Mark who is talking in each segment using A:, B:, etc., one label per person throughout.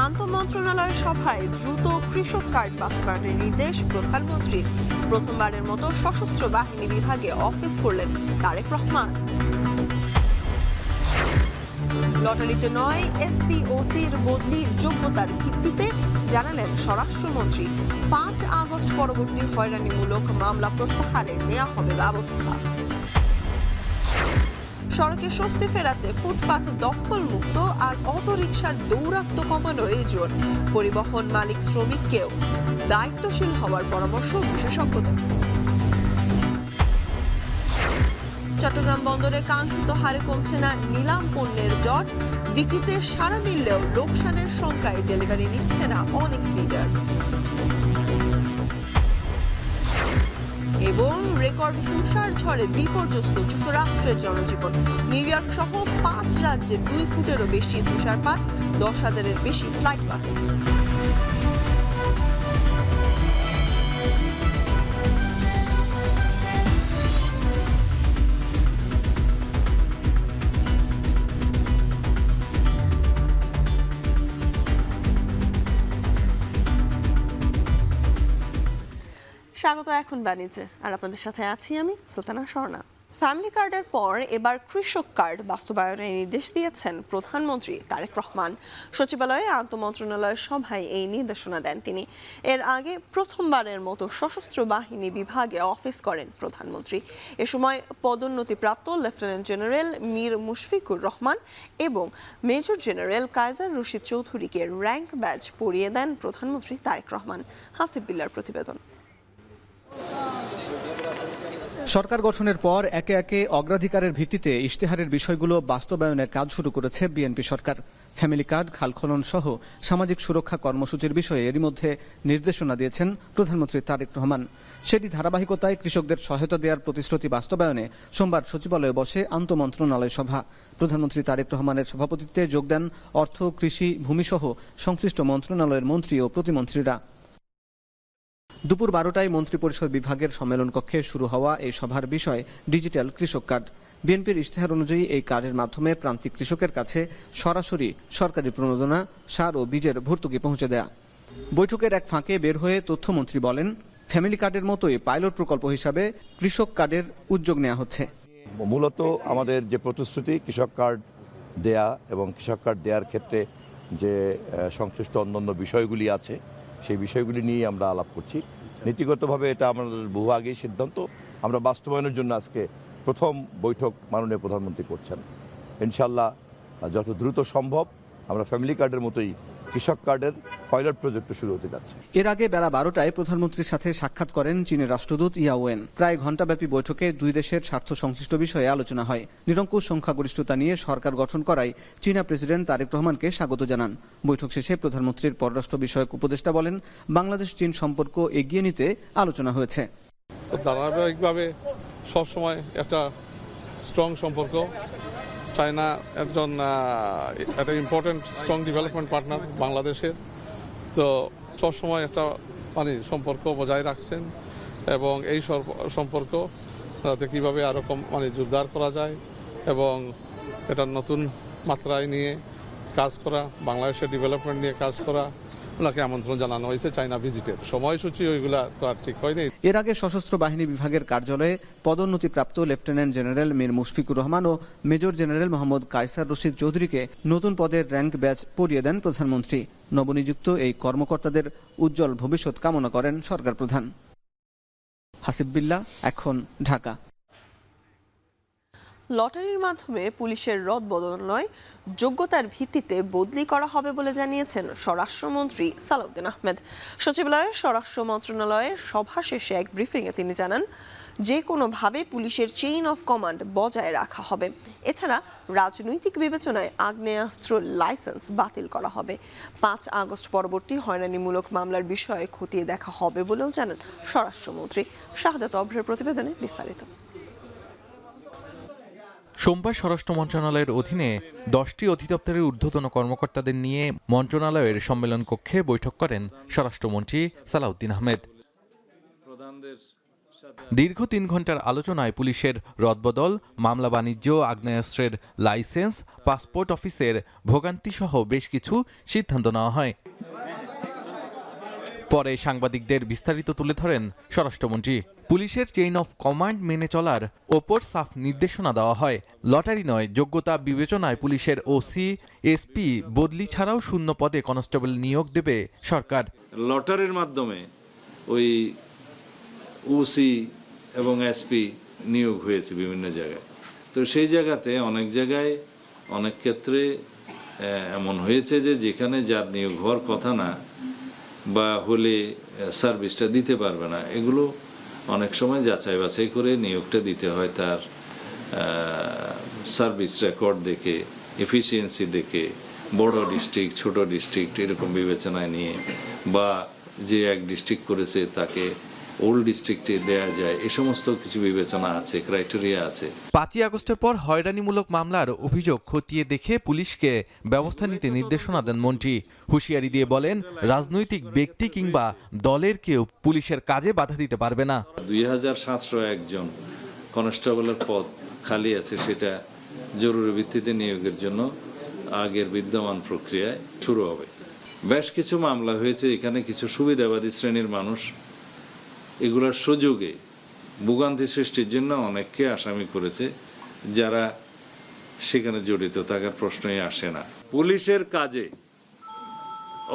A: আন্তঃমন্ত্রণালয় সভায় দ্রুত কৃষক কার্ড বাস্তবায়নের নির্দেশ প্রধানমন্ত্রীর। প্রথমবারের মতো সশস্ত্র বাহিনী বিভাগে অফিস করলেন তারেক রহমান। লটারিতে নয়, এসপিওসির বদলির যোগ্যতার ভিত্তিতে জানালেন স্বরাষ্ট্রমন্ত্রী। 5 আগস্ট পরবর্তী হয়রানিমূলক মামলা প্রত্যাহারে নেওয়া হবে ব্যবস্থা। সড়কে স্বস্তি ফেরাতে ফুটপাত দখলমুক্ত আর অটোরিকশার দৌরাত্ম্য কমানোর জোর। পরিবহন মালিক শ্রমিককেও দায়িত্বশীল হওয়ার পরামর্শ বিশেষজ্ঞদের। চট্টগ্রাম বন্দরে কাঙ্ক্ষিত হারে কমছে না নিলাম পণ্যের জট। বিক্রিতে সাড়া মিললেও লোকসানের সংখ্যায় ডেলিভারি নিচ্ছে না অনেক বিডার। এবং রেকর্ড তুষার ঝড়ে বিপর্যস্ত যুক্তরাষ্ট্রের জনজীবন। নিউ ইয়র্ক সহ 5 রাজ্যে 2 ফুটেরও বেশি তুষারপাত, 10,000-এর বেশি ফ্লাইট বাতিল। স্বাগত এখন বাণিজ্যে, আর আপনাদের সাথে আছি আমি সুলতানা স্বর্ণা। ফ্যামিলি কার্ডের পর এবার কৃষক কার্ড বাস্তবায়নের নির্দেশ দিয়েছেন প্রধানমন্ত্রী তারেক রহমান। সচিবালয়ে আন্তঃমন্ত্রণালয় সভায় এই নির্দেশনা দেন তিনি। এর আগে প্রথমবারের মতো সশস্ত্র বাহিনী বিভাগে অফিস করেন প্রধানমন্ত্রী। এ সময় পদোন্নতিপ্রাপ্ত লেফটেন্যান্ট জেনারেল মীর মুশফিকুর রহমান এবং মেজর জেনারেল কায়সার রশিদ চৌধুরীকে র্যাঙ্ক ব্যাজ পরিয়ে দেন প্রধানমন্ত্রী তারেক রহমান। হাসিব বিল্লার প্রতিবেদন।
B: সরকার গঠনের পর একে একে অগ্রাধিকারের ভিত্তিতে ইশতেহারের বিষয়গুলো বাস্তবায়নের কাজ শুরু করেছে বিএনপি সরকার। ফ্যামিলি কার্ড, খাল খনন সহ সামাজিক সুরক্ষা কর্মসূচির বিষয়ে এরই মধ্যে নির্দেশনা দিয়েছেন প্রধানমন্ত্রী তারেক রহমান। সেটি ধারাবাহিকতায় কৃষকদের সহায়তা দেওয়ার প্রতিশ্রুতি বাস্তবায়নে সোমবার সচিবালয়ে বসে আন্তঃমন্ত্রণালয় সভা। প্রধানমন্ত্রী তারেক রহমানের সভাপতিত্বে যোগ দেন অর্থ, কৃষি, ভূমিসহ সংশ্লিষ্ট মন্ত্রণালয়ের মন্ত্রী ও প্রতিমন্ত্রীরা। দুপুর 12টায় মন্ত্রিপরিষদ বিভাগের সম্মেলন কক্ষে শুরু হওয়া এই সভার বিষয় ডিজিটাল কৃষক কার্ড। বিএনপির ইশতেহার অনুযায়ী এই কার্ডের মাধ্যমে প্রান্তিক কৃষকের কাছে সরাসরি সরকারি প্রণোদনা, সার ও বীজের ভর্তুকি পৌঁছে দেয়া। বৈঠকের এক ফাঁকে বের হয়ে তথ্যমন্ত্রী বলেন, ফ্যামিলি কার্ডের মতোই পাইলট প্রকল্প হিসাবে কৃষক কার্ডের উদ্যোগ নেওয়া হচ্ছে।
C: মূলত আমাদের যে প্রতিশ্রুতি কৃষক কার্ড দেয়া এবং কৃষক কার্ড দেওয়ার ক্ষেত্রে যে সংশ্লিষ্ট অন্যান্য বিষয়গুলি আছে সেই বিষয়গুলি নিয়ে আমরা আলাপ করছি। নীতিগতভাবে এটা আমাদের বহু আগেই সিদ্ধান্ত, আমরা বাস্তবায়নের জন্য আজকে প্রথম বৈঠক মাননীয় প্রধানমন্ত্রী করছেন। ইনশাল্লাহ যত দ্রুত সম্ভব আমরা ফ্যামিলি কার্ডের মতোই কৃষক কার্ডের পাইলট প্রজেক্ট শুরু হতে যাচ্ছে।
B: এর আগে বেলা 12টায় প্রধানমন্ত্রীর সাথে সাক্ষাৎ করেন চীনের রাষ্ট্রদূত ইয়াওয়েন। প্রায় ঘণ্টাব্যাপী বৈঠকে দুই দেশের স্বার্থ সংশ্লিষ্ট বিষয়ে আলোচনা হয়। নিরঙ্কুশ সংখ্যাগরিষ্ঠতা নিয়ে সরকার গঠন করায় চীনা প্রেসিডেন্ট তারেক রহমানকে স্বাগত জানান। বৈঠক শেষে প্রধানমন্ত্রীর পররাষ্ট্র বিষয়ক উপদেষ্টা বলেন, বাংলাদেশ চীন সম্পর্ক এগিয়ে নিতে আলোচনা হয়েছে।
D: ধারাবাহিকভাবে সবসময় একটা স্ট্রং সম্পর্ক। চায়না একজন একটা ইম্পর্টেন্ট স্ট্রং ডেভেলপমেন্ট পার্টনার বাংলাদেশের, তো সবসময় একটা সম্পর্ক বজায় রাখছেন এবং এই সম্পর্ক কীভাবে আরও জোরদার করা যায় এবং এটা নতুন মাত্রায় নিয়ে কাজ করা, বাংলাদেশের ডেভেলপমেন্ট নিয়ে কাজ করা, ওনাকে আমন্ত্রণ জানানো হয়েছে চায়না ভিজিটের সময়সূচি। ওইগুলা তো আর ঠিক হয়নি।
B: এর আগে সশস্ত্র বাহিনী বিভাগের কার্যালয়ে পদোন্নতিপ্রাপ্ত লেফটেন্যান্ট জেনারেল মীর মুশফিকুর রহমান ও মেজর জেনারেল মোহাম্মদ কায়সার রশিদ চৌধুরীকে নতুন পদের র্যাঙ্ক ব্যাজ পরিয়ে দেন প্রধানমন্ত্রী। নবনিযুক্ত এই কর্মকর্তাদের উজ্জ্বল ভবিষ্যৎ কামনা করেন সরকার প্রধান। হাসিব বিল্লাহ, এখন, ঢাকা।
A: লটারির মাধ্যমে পুলিশের রদবদল নয়, যোগ্যতার ভিত্তিতে বদলি করা হবে বলে জানিয়েছেন স্বরাষ্ট্রমন্ত্রী সালাউদ্দিন আহমেদ। সচিবালয়ে স্বরাষ্ট্র মন্ত্রণালয়ের সভা শেষে এক ব্রিফিংয়ে তিনি জানান, যে কোনোভাবে পুলিশের চেইন অফ কমান্ড বজায় রাখা হবে। এছাড়া রাজনৈতিক বিবেচনায় আগ্নেয়াস্ত্র লাইসেন্স বাতিল করা হবে। 5 আগস্ট পরবর্তী হয়রানিমূলক মামলার বিষয়ে খতিয়ে দেখা হবে বলেও জানান স্বরাষ্ট্রমন্ত্রী। শাহাদাত অভ্রের প্রতিবেদনে বিস্তারিত।
E: সোমবার স্বরাষ্ট্র মন্ত্রণালয়ের অধীনে 10টি অধিদপ্তরের ঊর্ধ্বতন কর্মকর্তাদের নিয়ে মন্ত্রণালয়ের সম্মেলন কক্ষে বৈঠক করেন স্বরাষ্ট্রমন্ত্রী সালাউদ্দিন আহমেদ। দীর্ঘ 3 ঘন্টার আলোচনায় পুলিশের রদবদল, মামলা বাণিজ্য, আগ্নেয়াস্ত্রের লাইসেন্স, পাসপোর্ট অফিসের ভোগান্তি সহ বেশ কিছু সিদ্ধান্ত নেওয়া হয়। পরে সাংবাদিকদের বিস্তারিত তুলে ধরেন স্বরাষ্ট্রমন্ত্রী। পুলিশের চেইন অফ কমান্ড মেনে চলার ওপর সাফ নির্দেশনা দেওয়া হয়। লটারি নয়, যোগ্যতা বিবেচনায় পুলিশের ওসি, এসপি বদলি ছাড়াও শূন্য পদে কনস্টেবল নিয়োগ দেবে সরকার।
F: লটারির মাধ্যমে ওই ওসি এবং এসপি নিয়োগ হয়েছে বিভিন্ন জায়গায়। তো সেই জায়গাতে অনেক জায়গায় অনেক ক্ষেত্রে এমন হয়েছে যে যেখানে যার নিয়োগ হওয়ার কথা না বা হলে সার্ভিসটা দিতে পারবে না, এগুলো অনেক সময় যাচাই বাছাই করে নিয়োগটা দিতে হয় তার সার্ভিস রেকর্ড দেখে, এফিসিয়েন্সি দেখে, বড় ডিস্ট্রিক্ট ছোট ডিস্ট্রিক্ট এরকম বিবেচনায় নিয়ে, বা যে এক ডিস্ট্রিক্ট করেছে তাকে ওল্ড ডিস্ট্রিক্টে দেয়া যায়, এ সমস্ত কিছু বিবেচনা আছে, ক্রাইটেরিয়া আছে।
E: 5ই আগস্টের পর হয়রানিমূলক মামলার অভিযোগ খতিয়ে দেখে পুলিশকে ব্যবস্থা নিতে নির্দেশনা দেন মন্ত্রী। হুঁশিয়ারি দিয়ে বলেন, রাজনৈতিক ব্যক্তি কিংবা দলের কেউ পুলিশের কাজে বাধা দিতে পারবে না।
F: 2701 জন কনস্টেবলের পদ খালি আছে, সেটা জরুরি ভিত্তিতে নিয়োগের জন্য আগের বিদ্যমান প্রক্রিয়ায় শুরু হবে। বেশ কিছু মামলা হয়েছে, এখানে কিছু সুবিধাবাদী শ্রেণীর মানুষ এগুলোর সুযোগে ভোগান্তি সৃষ্টির জন্য অনেককে আসামি করেছে, যারা সেখানে জড়িত থাকার প্রশ্নই আসে না। পুলিশের কাজে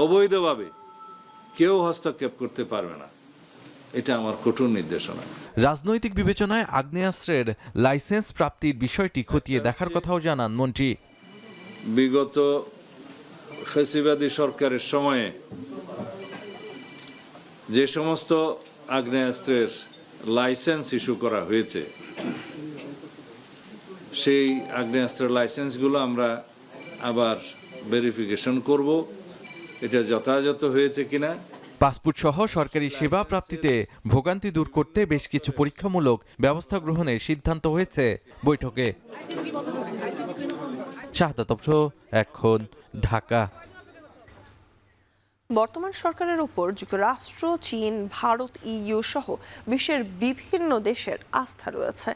F: অবৈধভাবে কেউ হস্তক্ষেপ করতে পারবে না, এটা আমার কঠোর নির্দেশনা।
E: রাজনৈতিক বিবেচনায় আগ্নেয়াস্ত্রের লাইসেন্স প্রাপ্তির বিষয়টি খতিয়ে দেখার কথাও জানান মন্ত্রী।
F: বিগত ফ্যাসিবাদী সরকারের সময়ে যে সমস্ত আগ্নেয়াস্ত্রের লাইসেন্স ইস্যু করা হয়েছে, সেই আগ্নেয়াস্ত্রের লাইসেন্সগুলো আমরা আবার ভেরিফিকেশন করব, এটা যথাযথ হয়েছে কিনা।
E: পাসপোর্ট সহ সরকারি সেবা প্রাপ্তিতে ভোগান্তি দূর করতে বেশ কিছু পরীক্ষামূলক ব্যবস্থা গ্রহণের সিদ্ধান্ত হয়েছে বৈঠকে। শাহাদাত অফরো, এখন, ঢাকা।
A: বর্তমান সরকারের উপর যুক্তরাষ্ট্র, চীন, ভারত, ইইউ সহ বিশ্বের বিভিন্ন দেশের আস্থা রয়েছে।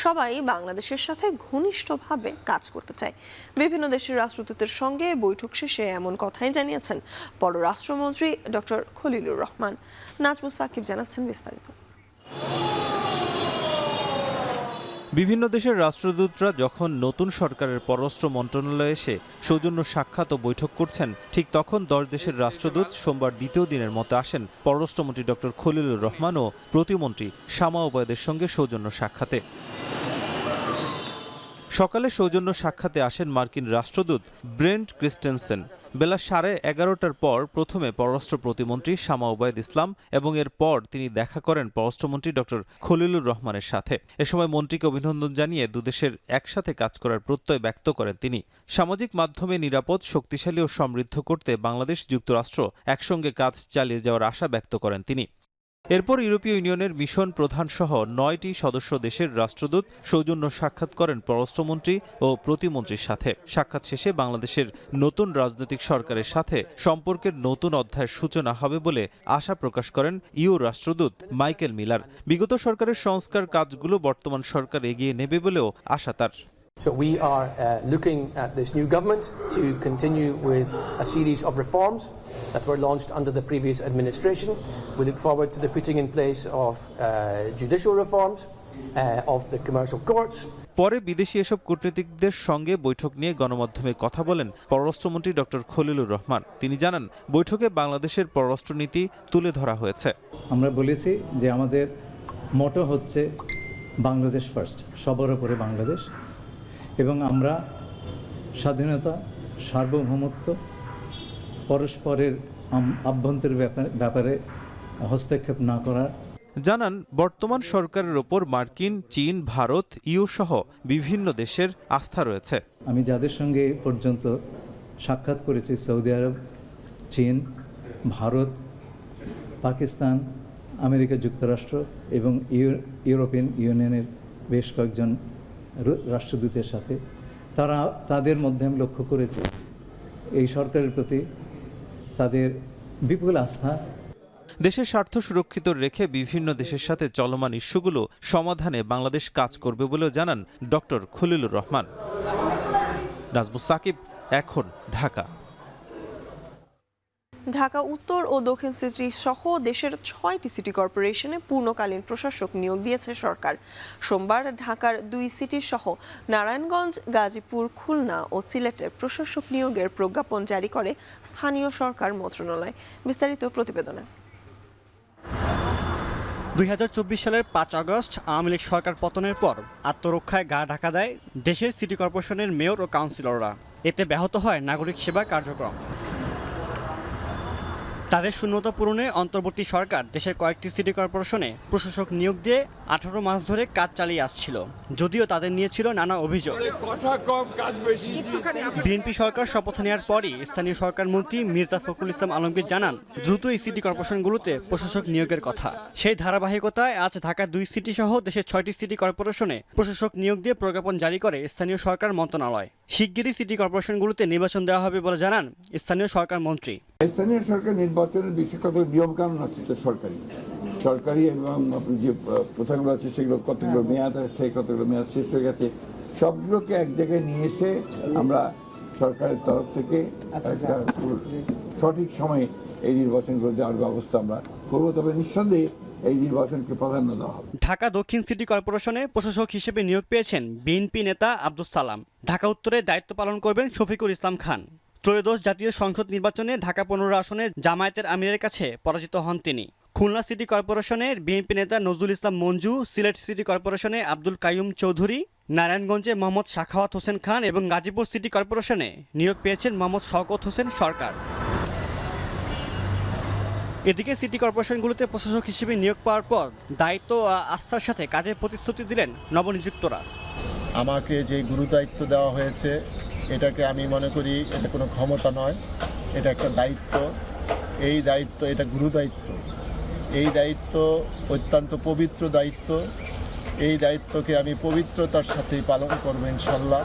A: সবাই বাংলাদেশের সাথে ঘনিষ্ঠভাবে কাজ করতে চায়। বিভিন্ন দেশের রাষ্ট্রদূতের সঙ্গে বৈঠক শেষে এমন কথাই জানিয়েছেন পররাষ্ট্রমন্ত্রী ডক্টর খলিলুর রহমান। নাজমুস সাকিব জানাচ্ছেন বিস্তারিত।
G: বিভিন্ন দেশের রাষ্ট্রদূতরা যখন নতুন সরকারের পররাষ্ট্র মন্ত্রণালয়ে এসে সৌজন্য সাক্ষাৎ ও বৈঠক করছেন, ঠিক তখন 10 দেশের রাষ্ট্রদূত সোমবার দ্বিতীয় দিনের মতো আসেন পররাষ্ট্রমন্ত্রী ডক্টর খলিলুর রহমান ও প্রতিমন্ত্রী শামা ওবায়দের সঙ্গে সৌজন্য সাক্ষাতে। সকালে সৌজন্য সাক্ষাতে আসেন মার্কিন রাষ্ট্রদূত ব্রেন্ট ক্রিস্টেনসেন। বেলা 11:30টার পর প্রথমে পররাষ্ট্র প্রতিমন্ত্রী শামা ওবায়দ ইসলাম এবং এরপর তিনি দেখা করেন পররাষ্ট্রমন্ত্রী ডক্টর খলিলুর রহমানের সাথে। এ সময় মন্ত্রীকে অভিনন্দন জানিয়ে দুদেশের একসাথে কাজ করার প্রত্যয় ব্যক্ত করেন তিনি। সামাজিক মাধ্যমে নিরাপদ, শক্তিশালী ও সমৃদ্ধ করতে বাংলাদেশ যুক্তরাষ্ট্র একসঙ্গে কাজ চালিয়ে যাওয়ার আশা ব্যক্ত করেন তিনি। এরপর ইউরোপীয় ইউনিয়নের মিশন প্রধান সহ 9টি সদস্য দেশের রাষ্ট্রদূত সৌজন্য সাক্ষাৎ করেন পররাষ্ট্রমন্ত্রী ও প্রতিমন্ত্রীর সাথে। সাক্ষাৎ শেষে বাংলাদেশের নতুন রাজনৈতিক সরকারের সাথে সম্পর্কের নতুন অধ্যায়ের সূচনা হবে বলে আশা প্রকাশ করেন ইউ রাষ্ট্রদূত মাইকেল মিলার। বিগত সরকারের সংস্কার কাজগুলো বর্তমান সরকার এগিয়ে নেবে বলেও আশা তার।
H: So we are looking at this new government to continue with a series of reforms that were launched under the previous administration. We look forward to the putting in place of judicial reforms, of the commercial courts.
G: পরে বিদেশি এসব কূটনীতিকদের সঙ্গে বৈঠক নিয়ে গণমাধ্যমে কথা বলেন পররাষ্ট্রমন্ত্রী ডক্টর খলিলুর রহমান। তিনি জানান, বৈঠকে বাংলাদেশের পররাষ্ট্রনীতি তুলে ধরা হয়েছে।
I: আমরা বলেছি যে আমাদের মোটো হচ্ছে বাংলাদেশ ফার্স্ট, সবার উপরে বাংলাদেশ, এবং আমরা স্বাধীনতা, সার্বভৌমত্ব, পরস্পরের আভ্যন্তরীণ ব্যাপারে হস্তক্ষেপ না করার
G: জানান, বর্তমান সরকারের ওপর মার্কিন, চীন, ভারত, ইউ সহ বিভিন্ন দেশের আস্থা রয়েছে।
I: আমি যাদের সঙ্গে পর্যন্ত সাক্ষাৎ করেছি, সৌদি আরব, চীন, ভারত, পাকিস্তান, আমেরিকা যুক্তরাষ্ট্র এবং ইউরোপিয়ান ইউনিয়নের বেশ কয়েকজন রাষ্ট্রদূতের সাথে, তাদের মধ্যে আমি লক্ষ্য করেছি এই সরকারের প্রতি তাদের বিপুল আস্থা।
G: দেশের স্বার্থ সুরক্ষিত রেখে বিভিন্ন দেশের সাথে চলমান ইস্যুগুলো সমাধানে বাংলাদেশ কাজ করবে বলেও জানান ডক্টর খলিলুর রহমান। নাজমুস সাকিব, এখন, ঢাকা।
A: ঢাকা উত্তর ও দক্ষিণ সিটি সহ দেশের 6টি সিটি কর্পোরেশনে পূর্ণকালীন প্রশাসক নিয়োগ দিয়েছে সরকার। সোমবার ঢাকার 2 সিটি সহ নারায়ণগঞ্জ, গাজীপুর, খুলনা ও সিলেটে প্রশাসক নিয়োগের প্রজ্ঞাপন জারি করে স্থানীয় সরকার মন্ত্রণালয়। বিস্তারিত প্রতিবেদনে।
J: 2024 সালের 5 আগস্ট আওয়ামী লীগ সরকার পতনের পর আত্মরক্ষায় গা ঢাকা দেয় দেশের সিটি কর্পোরেশনের মেয়র ও কাউন্সিলররা। এতে ব্যাহত হয় নাগরিক সেবা কার্যক্রম। তাদের শূন্যতা পূরণে অন্তর্বর্তী সরকার দেশের কয়েকটি সিটি কর্পোরেশনে প্রশাসক নিয়োগ দিয়ে 18 মাস ধরে কাজ চালিয়ে আসছিল, যদিও তাদের নিয়েছিল নানা অভিযোগ। বিএনপি সরকার শপথ নেওয়ার পরই স্থানীয় সরকার মন্ত্রী মির্জা ফখরুল ইসলাম আলমগীর জানান দ্রুত এই সিটি কর্পোরেশনগুলোতে প্রশাসক নিয়োগের কথা। সেই ধারাবাহিকতায় আজ ঢাকা 2 সিটি সহ দেশের 6টি সিটি কর্পোরেশনে প্রশাসক নিয়োগ দিয়ে প্রজ্ঞাপন জারি করে স্থানীয় সরকার মন্ত্রণালয়। শিগগিরই সিটি কর্পোরেশনগুলোতে নির্বাচন দেওয়া হবে বলে জানান স্থানীয় সরকার মন্ত্রী।
K: স্থানীয় সরকার নির্বাচনের বিশেষ কত নিয়মকানুন আছে, সরকারি এবং যে প্রথাগুলো আছে সেগুলো কতগুলো মেয়াদ আছে, কতগুলো মেয়াদ শেষ হয়ে গেছে, সবগুলোকে এক জায়গায় নিয়ে এসে আমরা সরকারের তরফ থেকে একটা সঠিক সময়ে এই নির্বাচনগুলো দেওয়ার ব্যবস্থা আমরা করবো। তবে নিঃসন্দেহে এই নির্বাচনকে প্রাধান্য দেওয়া হবে।
J: ঢাকা দক্ষিণ সিটি কর্পোরেশনে প্রশাসক হিসেবে নিয়োগ পেয়েছেন বিএনপি নেতা আব্দুস সালাম। ঢাকা উত্তরে দায়িত্ব পালন করবেন শফিকুল ইসলাম খান। ত্রয়োদশ জাতীয় সংসদ নির্বাচনে ঢাকা 15 আসনে জামায়াতের আমিরের কাছে পরাজিত হন তিনি। খুলনা সিটি কর্পোরেশনের বিএনপি নেতা নজরুল ইসলাম মঞ্জু, সিলেট সিটি কর্পোরেশনে আব্দুল কাইয়ুম চৌধুরী, নারায়ণগঞ্জে মোহাম্মদ সাখাওয়াত হোসেন খান এবং গাজীপুর সিটি কর্পোরেশনে নিয়োগ পেয়েছেন মোহাম্মদ শওকত হোসেন সরকার। এদিকে সিটি কর্পোরেশনগুলোতে প্রশাসক হিসেবে নিয়োগ পাওয়ার পর দায়িত্ব ও আস্থার সাথে কাজের প্রতিশ্রুতি দিলেন নবনিযুক্তরা।
L: আমাকে যে গুরুদায়িত্ব দেওয়া হয়েছে এটাকে আমি মনে করি এটা কোনো ক্ষমতা নয়, এটা একটা দায়িত্ব। এই দায়িত্ব, এটা গুরুদায়িত্ব। এই দায়িত্ব অত্যন্ত পবিত্র দায়িত্ব। এই দায়িত্বকে আমি পবিত্রতার সাথেই পালন করব ইনশাল্লাহ।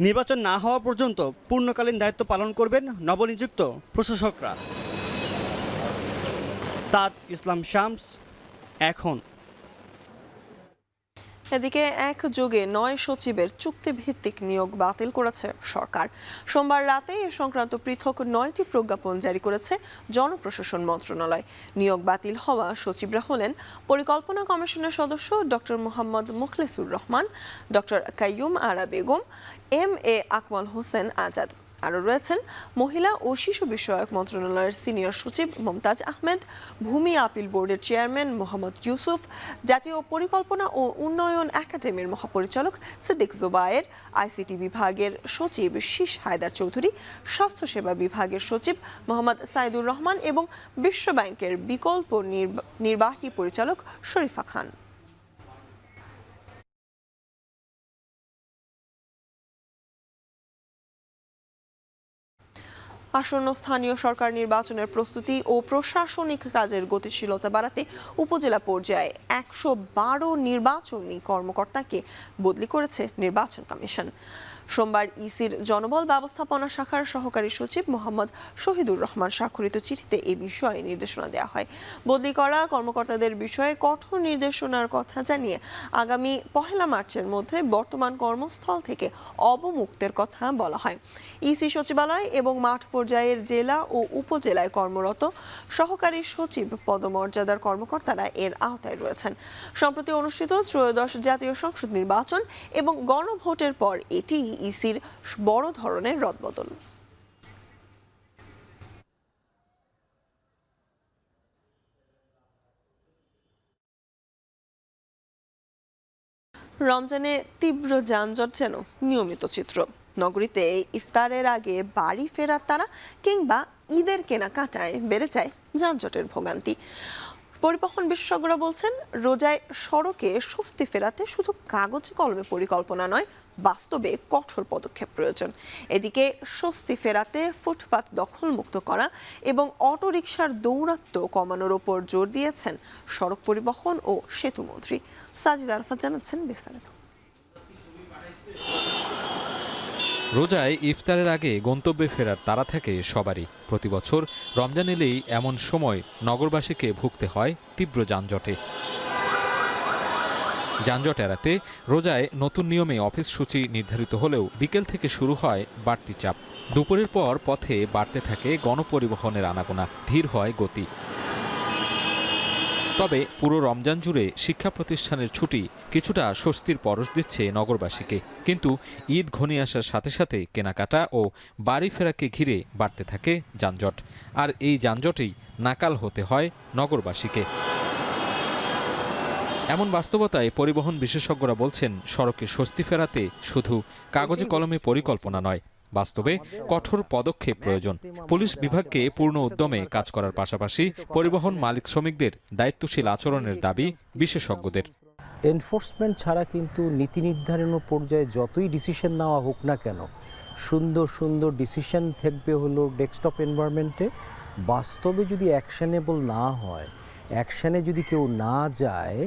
J: নির্বাচন না হওয়া পর্যন্ত পূর্ণকালীন দায়িত্ব পালন করবেন নবনিযুক্ত প্রশাসকরা। সাদ ইসলাম শামস, এখন।
A: এদিকে একযোগে 9 সচিবের চুক্তিভিত্তিক নিয়োগ বাতিল করেছে সরকার। সোমবার রাতে এ সংক্রান্ত পৃথক 9টি প্রজ্ঞাপন জারি করেছে জনপ্রশাসন মন্ত্রণালয়। নিয়োগ বাতিল হওয়া সচিবরা হলেন পরিকল্পনা কমিশনের সদস্য doctor Mohammad Mukhlesur Rahman, doctor Qayyum Ara Begum, MA আকমাল Hossain Azad. আরও রয়েছেন মহিলা ও শিশু বিষয়ক মন্ত্রণালয়ের সিনিয়র সচিব মমতাজ আহমেদ, ভূমি আপিল বোর্ডের চেয়ারম্যান মোহাম্মদ ইউসুফ, জাতীয় পরিকল্পনা ও উন্নয়ন একাডেমির মহাপরিচালক সিদ্দিক জোবায়ের, ICT বিভাগের সচিব শীষ হায়দার চৌধুরী, স্বাস্থ্যসেবা বিভাগের সচিব মোহাম্মদ সাইদুর রহমান এবং বিশ্ব ব্যাংকের বিকল্প নির্বাহী পরিচালক শরীফা খান। আসন্ন স্থানীয় সরকার নির্বাচনের প্রস্তুতি ও প্রশাসনিক কাজের গতিশীলতা বাড়াতে উপজেলা পর্যায়ে 112 নির্বাচনী কর্মকর্তাকে বদলি করেছে নির্বাচন কমিশন। সোমবার ইসির জনবল ব্যবস্থাপনা শাখার সহকারী সচিব মোহাম্মদ শহীদুর রহমান স্বাক্ষরিত চিঠিতে এই বিষয়ে নির্দেশনা দেওয়া হয়। বদলি করা কর্মকর্তাদের বিষয়ে কঠোর নির্দেশনার কথা জানিয়ে আগামী 1 মার্চের মধ্যে বর্তমান কর্মস্থল থেকে অবমুক্তের কথা বলা হয়। ইসি সচিবালয় এবং মাঠ পর্যায়ের জেলা ও উপজেলায় কর্মরত সহকারী সচিব পদমর্যাদার কর্মকর্তারা এর আওতায় রয়েছেন। সম্প্রতি অনুষ্ঠিত ত্রয়োদশ জাতীয় সংসদ নির্বাচন এবং গণভোটের পর এটি ইসির বড় ধরনের রদবদল। রমজানে তীব্র যানজট যেন নিয়মিত চিত্র। নগরীতে ইফতারের আগে বাড়ি ফেরার তারা কিংবা ঈদের কেনাকাটায় বেড়ে যায় যানজটের ভোগান্তি। পরিবহন বিশেষজ্ঞরা বলছেন, রোজায় সড়কে স্বস্তি ফেরাতে শুধু কাগজে কলমে পরিকল্পনা নয়, বাস্তবে কঠোর পদক্ষেপ প্রয়োজন। এদিকে স্বস্তি ফেরাতে ফুটপাত দখলমুক্ত করা এবং অটোরিকশার দৌরাত্ম্য কমানোর ওপর জোর দিয়েছেন সড়ক পরিবহন ও সেতুমন্ত্রী সাজিদ আরাফাত। জানাচ্ছেন বিস্তারিত।
M: রোজায় ইফতারের আগে গন্তব্যে ফেরার তাড়া থাকে সবারই। প্রতি বছর রমজান এলেই এমন সময় নগরবাসীকে ভুগতে হয় তীব্র যানজটে। যানজট এড়াতে রোজায় নতুন নিয়মে অফিস সূচি নির্ধারিত হলেও বিকেল থেকে শুরু হয় বাড়তি চাপ। দুপুরের পর পথে বাড়তে থাকে গণপরিবহনের আনাগোনা, ধীর হয় গতি। তবে পুরো রমজান জুড়ে শিক্ষা প্রতিষ্ঠানের ছুটি কিছুটা স্বস্তির পরশ দিচ্ছে নগরবাসীকে। কিন্তু ঈদ ঘনিয়ে আসার সাথে সাথে কেনাকাটা ও বাড়ি ফেরাকে ঘিরে বাড়তে থাকে যানজট। আর এই যানজটেই নাকাল হতে হয় নগরবাসীকে। এমন বাস্তবতায় পরিবহন বিশেষজ্ঞরা বলছেন, সড়কে স্বস্তি ফেরাতে শুধু কাগজে কলমে পরিকল্পনা নয়, বাস্তবে কঠোর পদক্ষেপ প্রয়োজন। পুলিশ বিভাগকে পূর্ণ উদ্যমে কাজ করার পাশাপাশি পরিবহন মালিক শ্রমিকদের দায়িত্বশীল আচরণের দাবি বিশেষজ্ঞদের।
N: এনফোর্সমেন্ট ছাড়া কিন্তু নীতি নির্ধারণের পর্যায়ে যতই ডিসিশন নেওয়া হোক না কেন, সুন্দর সুন্দর ডিসিশন থাকবে হলো ডেস্কটপ এনভায়রনমেন্টে। বাস্তবে যদি অ্যাকশনেবল না হয়, অ্যাকশনে যদি কেউ না যায়,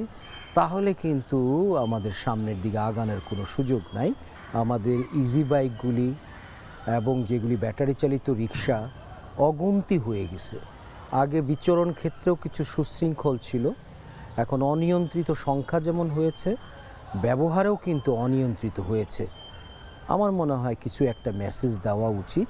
N: তাহলে কিন্তু আমাদের সামনের দিকে আগানোর কোনো সুযোগ নাই। আমাদের ইজি বাইকগুলি এবং যেগুলি ব্যাটারি চালিত রিক্সা অগুন্তি হয়ে গেছে। আগে বিচরণ ক্ষেত্রেও কিছু সুশৃঙ্খল ছিল, এখন অনিয়ন্ত্রিত সংখ্যা যেমন হয়েছে, ব্যবহারেও কিন্তু অনিয়ন্ত্রিত হয়েছে। আমার মনে হয় কিছু একটা মেসেজ দেওয়া উচিত।